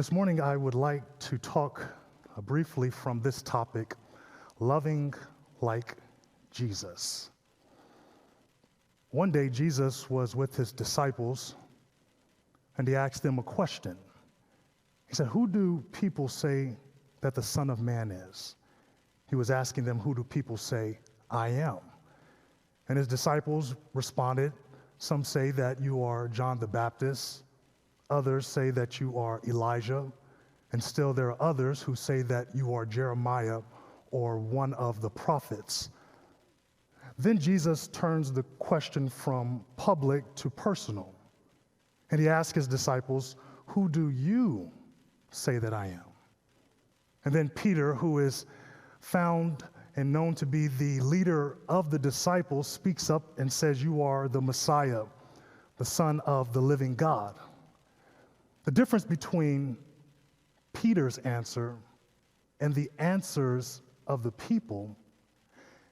This morning, I would like to talk briefly from this topic, loving like Jesus. One day, Jesus was with his disciples, and he asked them a question. He said, "Who do people say that the Son of Man is?" He was asking them, "Who do people say I am?" And his disciples responded, "Some say that you are John the Baptist. Others say that you are Elijah, and still there are others who say that you are Jeremiah or one of the prophets." Then Jesus turns the question from public to personal, and he asks his disciples, "Who do you say that I am?" And then Peter, who is found and known to be the leader of the disciples, speaks up and says, "You are the Messiah, the Son of the living God." The difference between Peter's answer and the answers of the people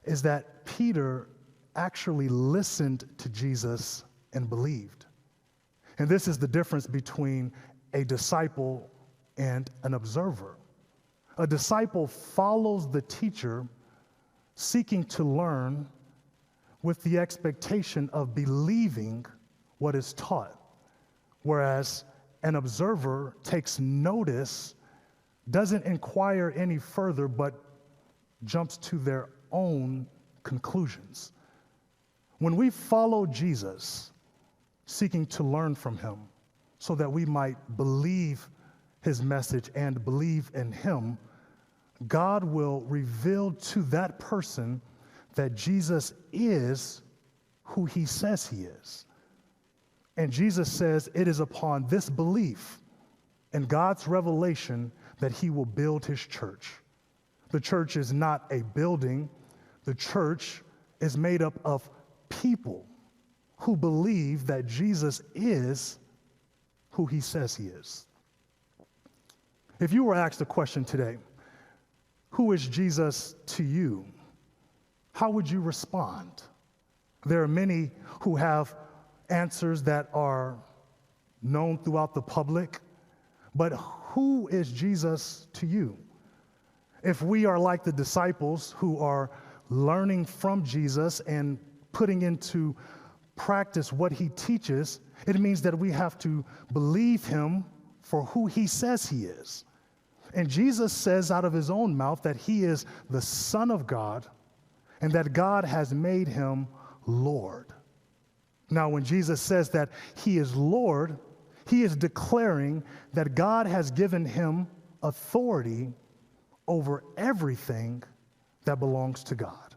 is that Peter actually listened to Jesus and believed. And this is the difference between a disciple and an observer. A disciple follows the teacher, seeking to learn with the expectation of believing what is taught, whereas an observer takes notice, doesn't inquire any further, but jumps to their own conclusions. When we follow Jesus, seeking to learn from him so that we might believe his message and believe in him, God will reveal to that person that Jesus is who he says he is. And Jesus says it is upon this belief and God's revelation that he will build his church. The church is not a building. The church is made up of people who believe that Jesus is who he says he is. If you were asked a question today, who is Jesus to you? How would you respond? There are many who have answers that are known throughout the public, but who is Jesus to you? If we are like the disciples who are learning from Jesus and putting into practice what he teaches, it means that we have to believe him for who he says he is. And Jesus says out of his own mouth that he is the Son of God and that God has made him Lord. Now, when Jesus says that he is Lord, he is declaring that God has given him authority over everything that belongs to God.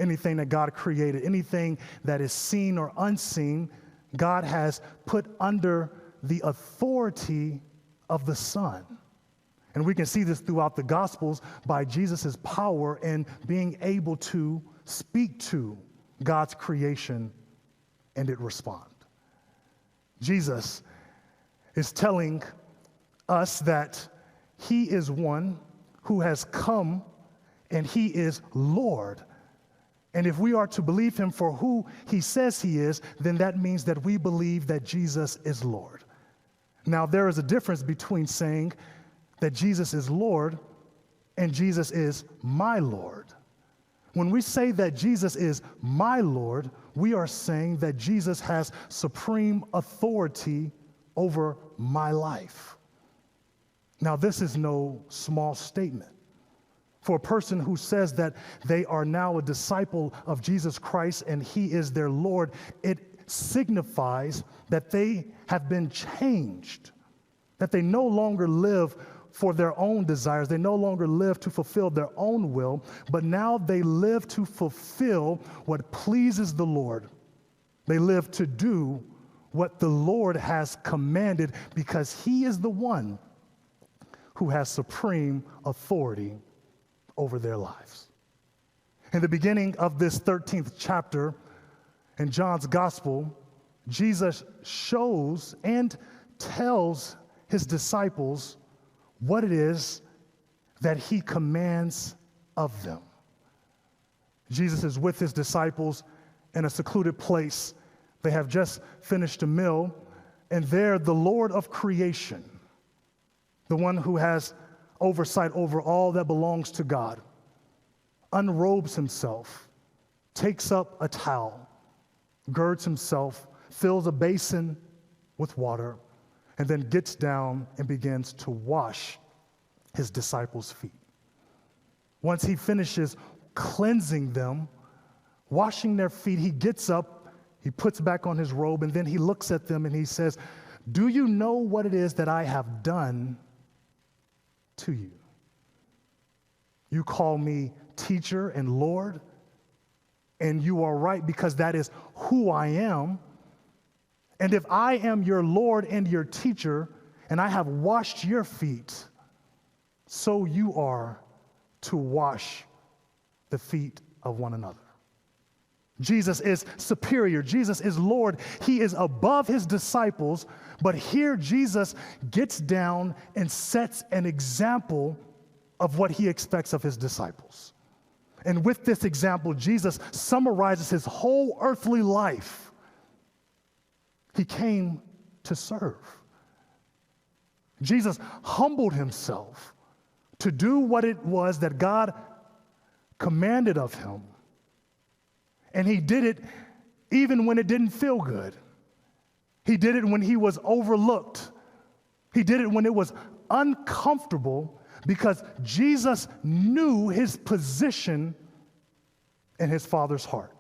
Anything that God created, anything that is seen or unseen, God has put under the authority of the Son. And we can see this throughout the Gospels by Jesus' power in being able to speak to God's creation and it respond. Jesus is telling us that he is one who has come and he is Lord. And if we are to believe him for who he says he is, then that means that we believe that Jesus is Lord. Now, there is a difference between saying that Jesus is Lord and Jesus is my Lord. When we say that Jesus is my Lord, we are saying that Jesus has supreme authority over my life. Now, this is no small statement. For a person who says that they are now a disciple of Jesus Christ and he is their Lord, it signifies that they have been changed, that they no longer live for their own desires. They no longer live to fulfill their own will, but now they live to fulfill what pleases the Lord. They live to do what the Lord has commanded because he is the one who has supreme authority over their lives. In the beginning of this 13th chapter in John's gospel, Jesus shows and tells his disciples what it is that he commands of them. Jesus is with his disciples in a secluded place. They have just finished a meal, and there the Lord of creation, the one who has oversight over all that belongs to God, unrobes himself, takes up a towel, girds himself, fills a basin with water, and then gets down and begins to wash his disciples' feet. Once he finishes cleansing them, washing their feet, he gets up, he puts back on his robe, and then he looks at them and he says, "Do you know what it is that I have done to you? You call me teacher and Lord, and you are right because that is who I am. And if I am your Lord and your teacher, and I have washed your feet, so you are to wash the feet of one another." Jesus is superior. Jesus is Lord. He is above his disciples, but here Jesus gets down and sets an example of what he expects of his disciples. And with this example, Jesus summarizes his whole earthly life. He came to serve. Jesus humbled himself to do what it was that God commanded of him. And he did it even when it didn't feel good. He did it when he was overlooked. He did it when it was uncomfortable, because Jesus knew his position in his Father's heart.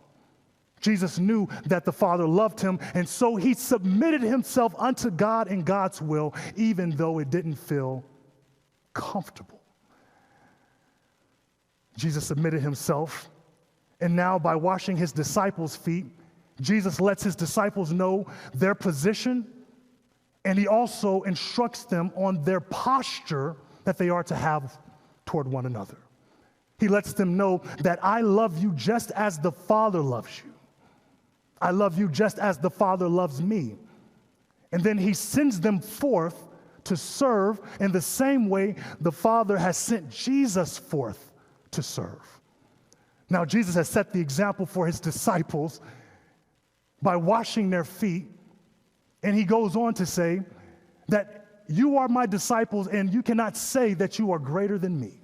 Jesus knew that the Father loved him, and so he submitted himself unto God and God's will, even though it didn't feel comfortable. Jesus submitted himself, and now by washing his disciples' feet, Jesus lets his disciples know their position, and he also instructs them on their posture that they are to have toward one another. He lets them know that I love you just as the Father loves you. I love you just as the Father loves me. And then he sends them forth to serve in the same way the Father has sent Jesus forth to serve. Now, Jesus has set the example for his disciples by washing their feet, and he goes on to say that you are my disciples and you cannot say that you are greater than me,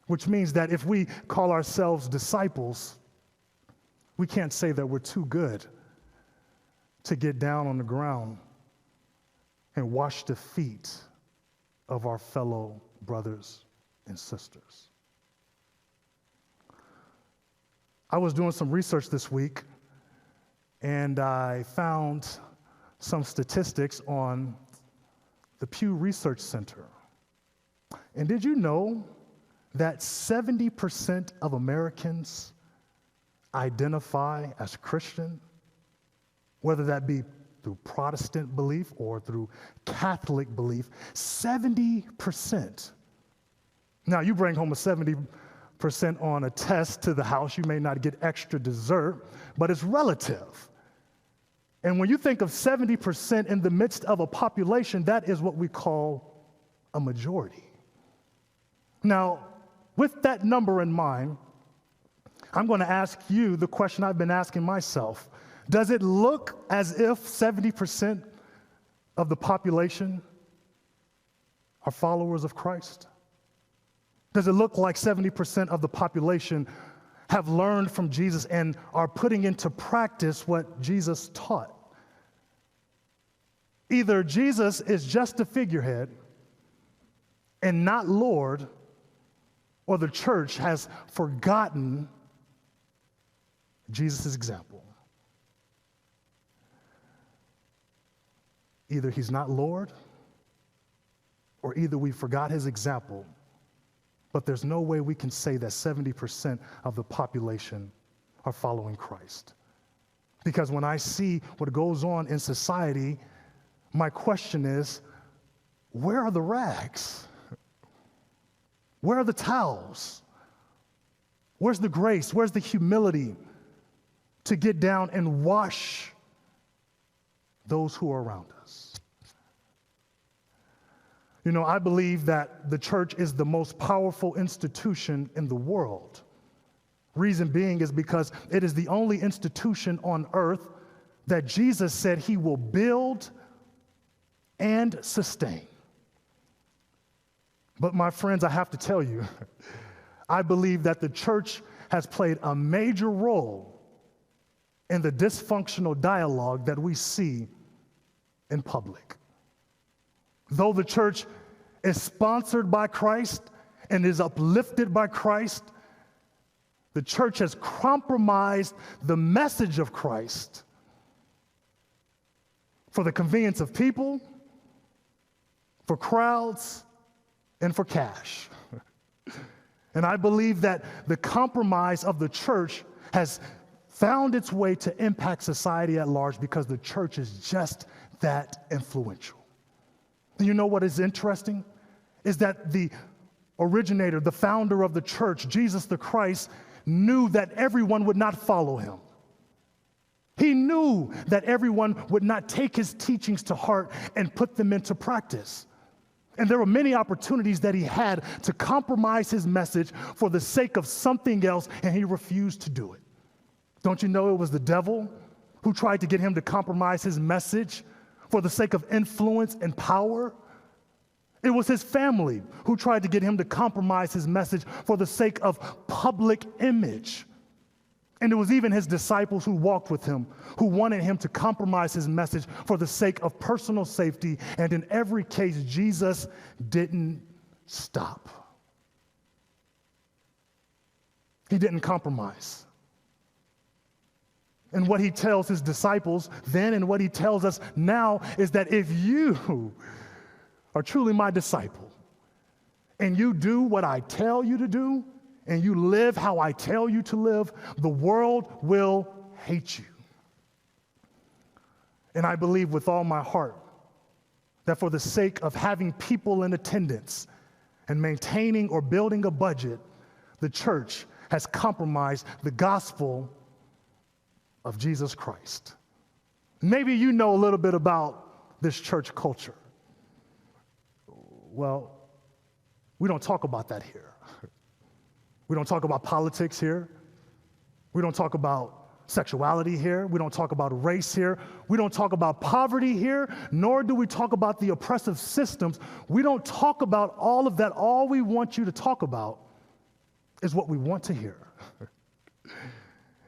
which means that if we call ourselves disciples, we can't say that we're too good to get down on the ground and wash the feet of our fellow brothers and sisters. I was doing some research this week, and I found some statistics on the Pew Research Center. And did you know that 70% of Americans identify as Christian, whether that be through Protestant belief or through Catholic belief? 70%. Now, you bring home a 70% on a test to the house, you may not get extra dessert, but it's relative. And when you think of 70% in the midst of a population, that is what we call a majority. Now, with that number in mind, I'm going to ask you the question I've been asking myself. Does it look as if 70% of the population are followers of Christ? Does it look like 70% of the population have learned from Jesus and are putting into practice what Jesus taught? Either Jesus is just a figurehead and not Lord, or the church has forgotten Jesus' example. Either he's not Lord, or either we forgot his example, but there's no way we can say that 70% of the population are following Christ. Because when I see what goes on in society, my question is, where are the rags? Where are the towels? Where's the grace? Where's the humility to get down and wash those who are around us? You know, I believe that the church is the most powerful institution in the world. Reason being is because it is the only institution on earth that Jesus said he will build and sustain. But my friends, I have to tell you, I believe that the church has played a major role in the dysfunctional dialogue that we see in public. Though the church is sponsored by Christ and is uplifted by Christ, the church has compromised the message of Christ for the convenience of people, for crowds, and for cash. And I believe that the compromise of the church has found its way to impact society at large because the church is just that influential. You know what is interesting? Is that the originator, the founder of the church, Jesus the Christ, knew that everyone would not follow him. He knew that everyone would not take his teachings to heart and put them into practice. And there were many opportunities that he had to compromise his message for the sake of something else, and he refused to do it. Don't you know it was the devil who tried to get him to compromise his message for the sake of influence and power? It was his family who tried to get him to compromise his message for the sake of public image. And it was even his disciples who walked with him, who wanted him to compromise his message for the sake of personal safety. And in every case, Jesus didn't stop. He didn't compromise. And what he tells his disciples then and what he tells us now is that if you are truly my disciple and you do what I tell you to do, and you live how I tell you to live, the world will hate you. And I believe with all my heart that for the sake of having people in attendance and maintaining or building a budget, the church has compromised the gospel of Jesus Christ. Maybe you know a little bit about this church culture. Well, we don't talk about that here. We don't talk about politics here. We don't talk about sexuality here. We don't talk about race here. We don't talk about poverty here, nor do we talk about the oppressive systems. We don't talk about all of that. All we want you to talk about is what we want to hear.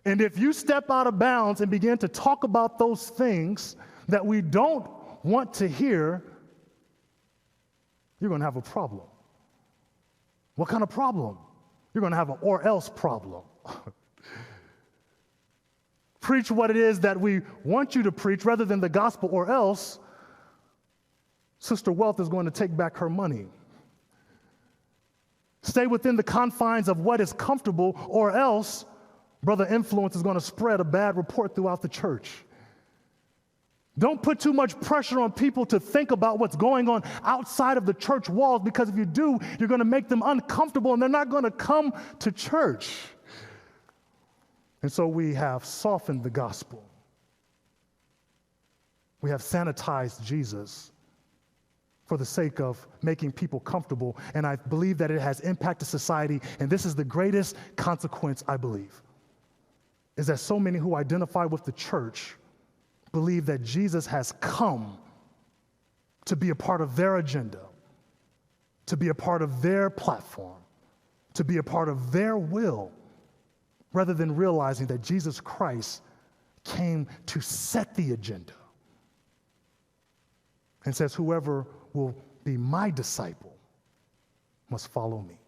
And if you step out of bounds and begin to talk about those things that we don't want to hear, you're going to have a problem. What kind of problem? You're going to have an or else problem. Preach what it is that we want you to preach rather than the gospel, or else Sister Wealth is going to take back her money. Stay within the confines of what is comfortable, or else Brother Influence is going to spread a bad report throughout the church. Don't put too much pressure on people to think about what's going on outside of the church walls, because if you do, you're going to make them uncomfortable and they're not going to come to church. And so we have softened the gospel. We have sanitized Jesus for the sake of making people comfortable, and I believe that it has impacted society, and this is the greatest consequence, I believe, is that so many who identify with the church believe that Jesus has come to be a part of their agenda, to be a part of their platform, to be a part of their will, rather than realizing that Jesus Christ came to set the agenda and says, whoever will be my disciple must follow me.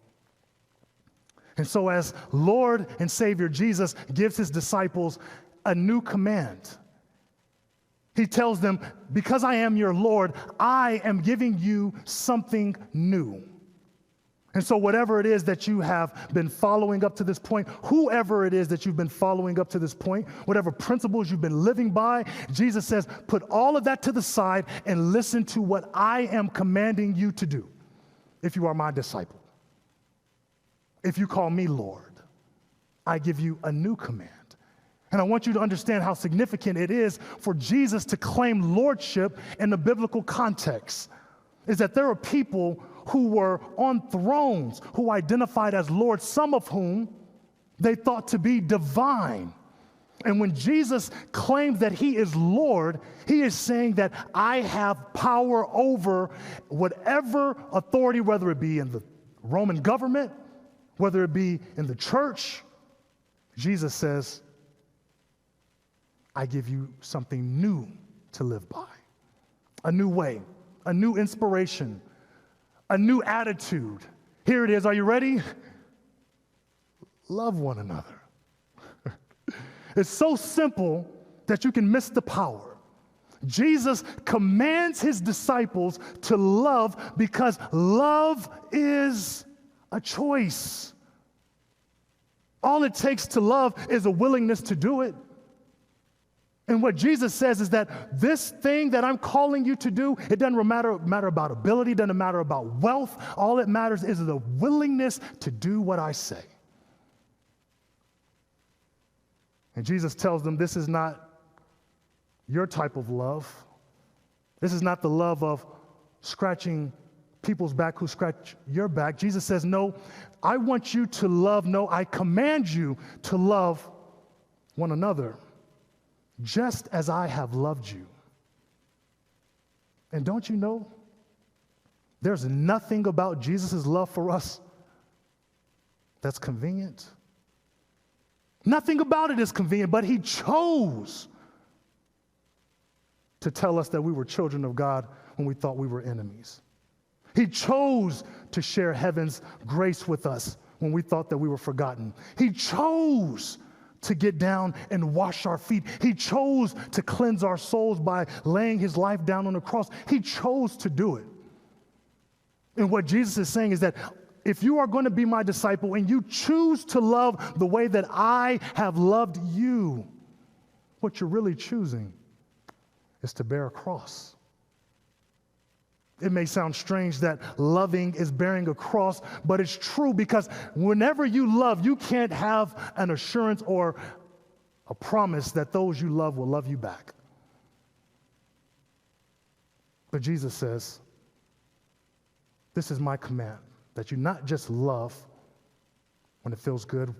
And so as Lord and Savior Jesus gives his disciples a new command, he tells them, because I am your Lord, I am giving you something new. And so whatever it is that you have been following up to this point, whoever it is that you've been following up to this point, whatever principles you've been living by, Jesus says, put all of that to the side and listen to what I am commanding you to do if you are my disciple. If you call me Lord, I give you a new command. And I want you to understand how significant it is for Jesus to claim lordship in the biblical context, is that there are people who were on thrones who identified as Lord, some of whom they thought to be divine. And when Jesus claims that he is Lord, he is saying that I have power over whatever authority, whether it be in the Roman government, whether it be in the church. Jesus says, I give you something new to live by, a new way, a new inspiration, a new attitude. Here it is. Are you ready? Love one another. It's so simple that you can miss the power. Jesus commands his disciples to love because love is a choice. All it takes to love is a willingness to do it. And what Jesus says is that this thing that I'm calling you to do, it doesn't matter about ability, it doesn't matter about wealth. All it matters is the willingness to do what I say. And Jesus tells them this is not your type of love. This is not the love of scratching people's back who scratch your back. Jesus says, no, I want you to love. No, I command you to love one another just as I have loved you. And don't you know, there's nothing about Jesus' love for us that's convenient. Nothing about it is convenient, but he chose to tell us that we were children of God when we thought we were enemies. He chose to share heaven's grace with us when we thought that we were forgotten. He chose to get down and wash our feet. He chose to cleanse our souls by laying his life down on the cross. He chose to do it. And what Jesus is saying is that if you are going to be my disciple and you choose to love the way that I have loved you, what you're really choosing is to bear a cross. It may sound strange that loving is bearing a cross, but it's true because whenever you love, you can't have an assurance or a promise that those you love will love you back. But Jesus says, this is my command, that you not just love when it feels good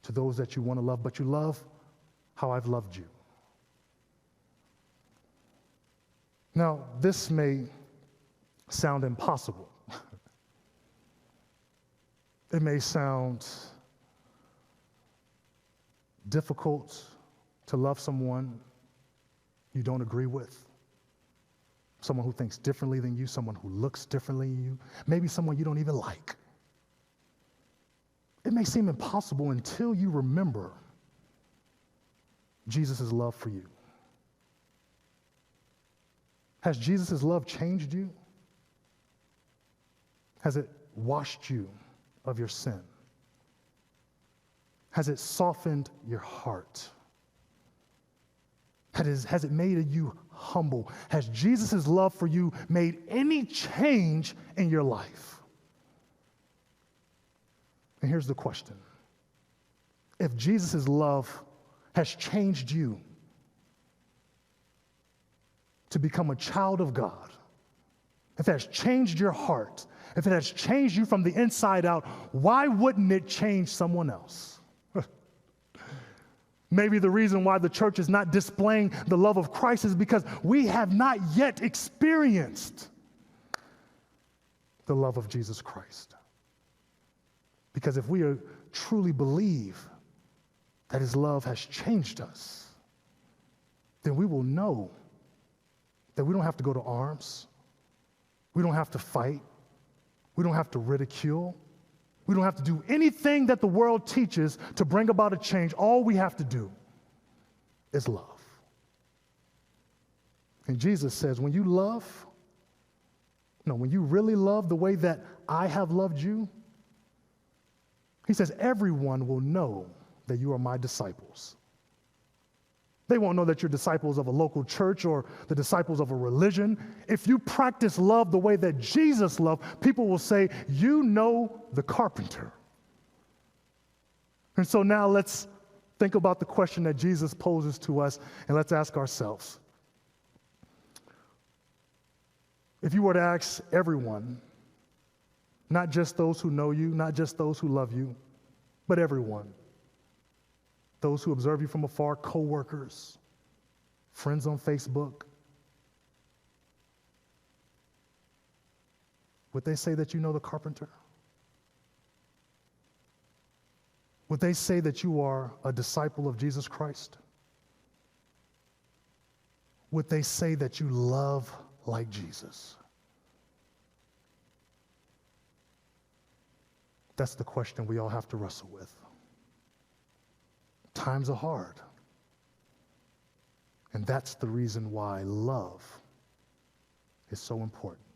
to those that you want to love, but you love how I've loved you. Now, this may sound impossible. It may sound difficult to love someone you don't agree with, someone who thinks differently than you, someone who looks differently than you, maybe someone you don't even like. It may seem impossible until you remember Jesus' love for you. Has Jesus' love changed you? Has it washed you of your sin? Has it softened your heart? Has it made you humble? Has Jesus' love for you made any change in your life? And here's the question. If Jesus' love has changed you to become a child of God, if it has changed your heart, if it has changed you from the inside out, why wouldn't it change someone else? Maybe the reason why the church is not displaying the love of Christ is because we have not yet experienced the love of Jesus Christ. Because if we truly believe that his love has changed us, then we will know that we don't have to go to arms. We don't have to fight. We don't have to ridicule. We don't have to do anything that the world teaches to bring about a change. All we have to do is love. And Jesus says, when you really love the way that I have loved you, he says, everyone will know that you are my disciples. They won't know that you're disciples of a local church or the disciples of a religion. If you practice love the way that Jesus loved, people will say, you know the carpenter. And so now let's think about the question that Jesus poses to us, and let's ask ourselves. If you were to ask everyone, not just those who know you, not just those who love you, but everyone, those who observe you from afar, co-workers, friends on Facebook, would they say that you know the carpenter? Would they say that you are a disciple of Jesus Christ? Would they say that you love like Jesus? That's the question we all have to wrestle with. Times are hard. And that's the reason why love is so important.